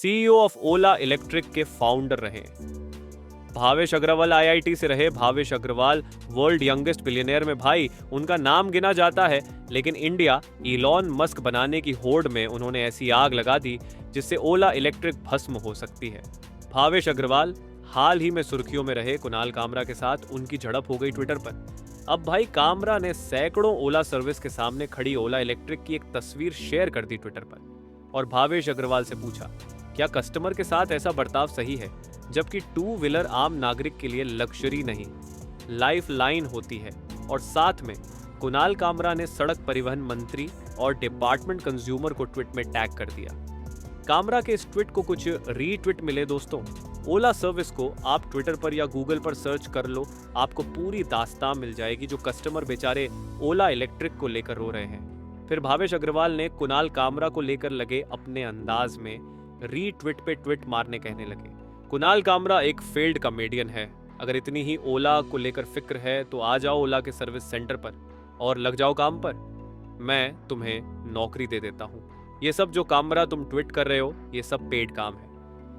CEO of Ola electric के founder रहे। Bhavesh Agarwal IIT से रहे। Bhavesh Agarwal world youngest billionaire में भाई उनका नाम गिना जाता है, लेकिन इंडिया इलॉन मस्क बनाने की होड़ में उन्होंने ऐसी आग लगा दी जिससे ओला इलेक्ट्रिक भस्म हो सकती है। भावेश अग्रवाल हाल ही में सुर्खियों में रहे कुणाल कामरा के साथ उनकी झड़प हो गई ट्विटर पर। अब भाई कामरा ने सैकड़ों ओला सर्विस के सामने खड़ी ओला इलेक्ट्रिक की एक तस्वीर शेयर कर दी ट्विटर पर और भावेश अग्रवाल से पूछा, क्या कस्टमर के साथ ऐसा बर्ताव सही है, जबकि टू व्हीलर आम नागरिक के लिए लग्जरी नहीं, लाइफ लाइन होती है। और साथ में कुणाल कामरा ने सड़क परिवहन मंत्री और डिपार्टमेंट कंज्यूमर को ट्वीट में टैग कर दिया। कामरा के इस ट्वीट को कुछ रीट्वीट मिले दोस्तों। ओला सर्विस को आप ट्विटर पर या गूगल पर सर्च कर लो, आपको पूरी दास्तान मिल जाएगी जो कस्टमर बेचारे ओला इलेक्ट्रिक को लेकर रो रहे हैं। फिर भावेश अग्रवाल ने कुणाल कामरा को लेकर लगे अपने अंदाज में रीट्वीट पे ट्वीट मारने कहने लगे, कुणाल कामरा एक फेल्ड कॉमेडियन है, अगर इतनी ही ओला को लेकर फिक्र है तो आ जाओ ओला के सर्विस सेंटर पर और लग जाओ काम पर, मैं तुम्हें नौकरी दे देता हूँ। ये सब जो कामरा तुम ट्वीट कर रहे हो ये सब पेड काम है।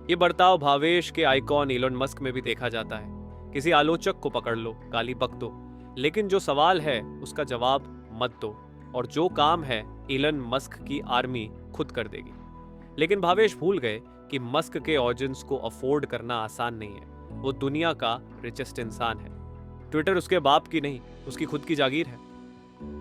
ये बर्ताव भावेश के आइकॉन इलॉन मस्क में भी देखा जाता है। किसी आलोचक को पकड़ लो, गाली बक दो, लेकिन जो सवाल है उसका जवाब मत दो, और जो काम है इलॉन मस्क की आर्मी खुद कर देगी। लेकिन भावेश भूल गए कि मस्क के ऑडियंस को अफोर्ड करना आसान नहीं है। वो दुनिया का रिचेस्ट इंसान है। ट्विटर उसके बाप की नहीं, उसकी खुद की जागीर है।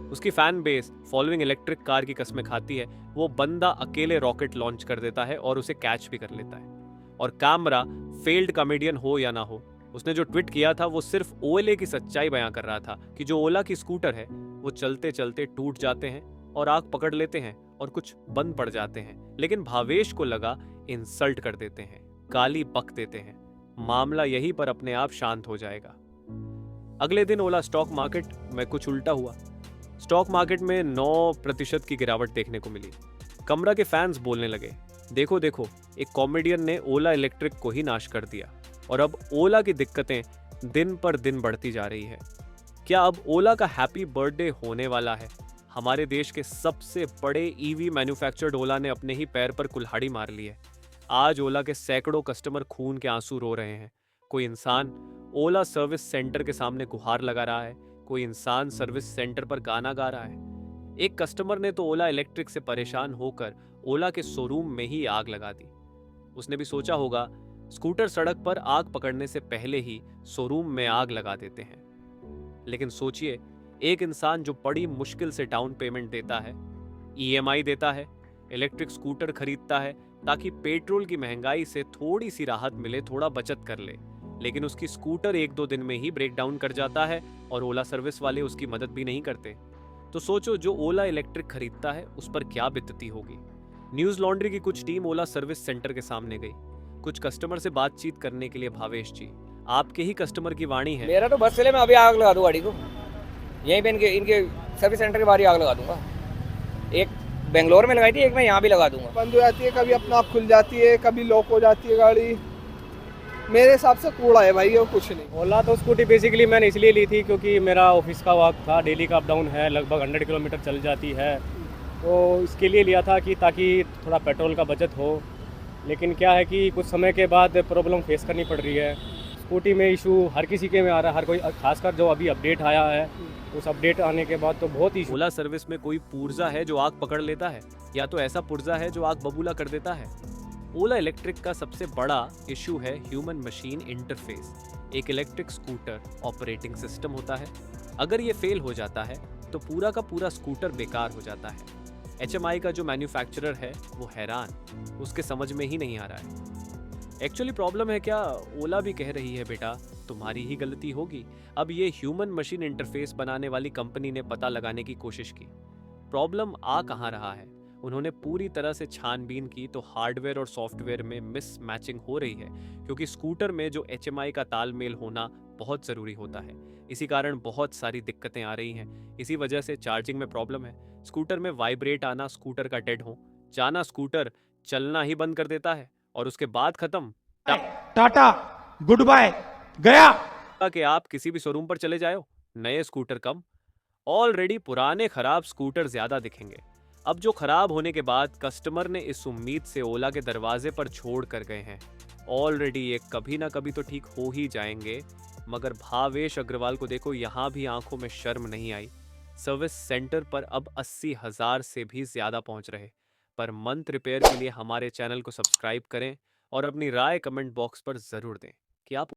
उसकी fan base following electric car की कसमें खाती है। वो बंदा अकेले रॉकेट लॉन्च कर देता है और उसे कैच भी कर लेता है। और कामरा फेल्ड कॉमेडियन हो या ना हो, उसने जो ट्वीट किया था वो सिर्फ ओला की सच्चाई बयां कर रहा था कि जो ओला की स्कूटर है वो चलते चलते टूट जाते हैं और आग पकड़ लेते हैं और कुछ बंद पड़ जाते हैं, लेकिन भावेश को लगा इंसल्ट कर देते हैं, गाली बक देते हैं, मामला यहीं पर अपने आप शांत हो जाएगा। अगले दिन ओला स्टॉक मार्केट में कुछ उल्टा हुआ। स्टॉक मार्केट में 9% की गिरावट देखने को मिली। कामरा के फैंस बोलने लगे, देखो देखो, एक कॉमेडियन ने ओला इलेक्ट्रिक को ही नाश कर दिया और अब ओला की दिक्कतें दिन पर दिन बढ़ती जा रही है। क्या अब ओला का हैप्पी बर्थडे होने वाला है? हमारे देश के सबसे बड़े ईवी मैन्युफैक्चर्ड ओला ने अपने ही पैर पर कुल्हाड़ी मार ली है। आज ओला के सैकड़ों कस्टमर खून के आंसू रो रहे हैं। कोई इंसान ओला सर्विस सेंटर के सामने गुहार लगा रहा है, कोई इंसान सर्विस सेंटर पर गाना गा रहा है। एक कस्टमर ने तो ओला इलेक्ट्रिक से परेशान होकर ओला के शोरूम में ही आग लगा दी। उसने भी सोचा होगा, स्कूटर सड़क पर आग पकड़ने से पहले ही शोरूम में आग लगा देते हैं। लेकिन सोचिए, एक इंसान जो बड़ी मुश्किल से डाउन पेमेंट देता है, ईएमआई देता है, इलेक्ट्रिक स्कूटर खरीदता है ताकि पेट्रोल की महंगाई से थोड़ी सी राहत मिले, थोड़ा बचत कर ले, लेकिन उसकी स्कूटर 1-2 दिन में ही ब्रेक डाउन कर जाता है और ओला सर्विस वाले उसकी मदद भी नहीं करते। तो सोचो, जो ओला इलेक्ट्रिक खरीदता है उस पर क्या बीतती होगी। न्यूज लॉन्ड्री की कुछ टीम ओला सर्विस सेंटर के सामने गई कुछ कस्टमर से बातचीत करने के लिए। भावेश जी, आपके ही कस्टमर की वाणी है। मेरा तो बस चले, मैं अभी आग लगा दूं गाड़ी को, यहीं पे इनके सर्विस सेंटर के बाहर ही आग लगा दूंगा। एक बेंगलोर में लगाई थी, एक मैं यहाँ भी लगा दूंगा। बंद हो जाती है, कभी अपना आप खुल जाती है, कभी लॉक हो जाती है गाड़ी। मेरे हिसाब से कूड़ा है भाई, और कुछ नहीं। ओला तो स्कूटी बेसिकली मैंने इसलिए ली थी क्योंकि मेरा ऑफिस का वक्त था, डेली का अप डाउन है, लगभग 100 किलोमीटर चल जाती है, तो इसके लिए लिया था कि ताकि थोड़ा पेट्रोल का बचत हो। लेकिन क्या है कि कुछ समय के बाद प्रॉब्लम फेस करनी पड़ रही है। स्कूटी में इशू हर किसी के में आ रहा है, हर कोई, खासकर जो अभी अपडेट आया है, उस अपडेट आने के बाद तो बहुत ही। ओला सर्विस में कोई पुर्जा है जो आग पकड़ लेता है, या तो ऐसा पुर्जा है जो आग बबूला कर देता है। ओला इलेक्ट्रिक का सबसे बड़ा इशू है ह्यूमन मशीन इंटरफेस। एक इलेक्ट्रिक स्कूटर ऑपरेटिंग सिस्टम होता है, अगर ये फेल हो जाता है तो पूरा का पूरा स्कूटर बेकार हो जाता है। HMI का जो मैन्युफैक्चरर है वो हैरान, उसके समझ में ही नहीं आ रहा है। एक्चुअली प्रॉब्लम है क्या? ओला भी कह रही है, बेटा तुम्हारी ही गलती होगी। अब ये ह्यूमन मशीन इंटरफेस बनाने वाली कंपनी ने पता लगाने की कोशिश की, प्रॉब्लम आ कहाँ रहा है। उन्होंने पूरी तरह से छानबीन की तो हार्डवेयर और सॉफ्टवेयर में मिस मैचिंग हो रही है, क्योंकि स्कूटर में जो HMI का तालमेल होना बहुत ज़रूरी होता है। इसी कारण बहुत सारी दिक्कतें आ रही हैं। इसी वजह से चार्जिंग में प्रॉब्लम है, स्कूटर में वाइब्रेट आना, स्कूटर का डेड हो जाना, स्कूटर चलना ही बंद कर देता है और उसके बाद खत्म, टाटा गुड बाय गया। कि आप किसी भी शोरूम पर चले जाओ, नए स्कूटर कम, ऑलरेडी पुराने खराब स्कूटर ज्यादा दिखेंगे। अब जो खराब होने के बाद कस्टमर ने इस उम्मीद से ओला के दरवाजे पर छोड़ कर गए हैं ऑलरेडी ये कभी ना कभी तो ठीक हो ही जाएंगे। मगर भावेश अग्रवाल को देखो, यहाँ भी आंखों में शर्म नहीं आई। सर्विस सेंटर पर अब 80,000 से भी ज्यादा पहुंच रहे। पर मंथ रिपेयर के लिए हमारे चैनल को सब्सक्राइब करें और अपनी राय कमेंट बॉक्स पर जरूर दें कि आप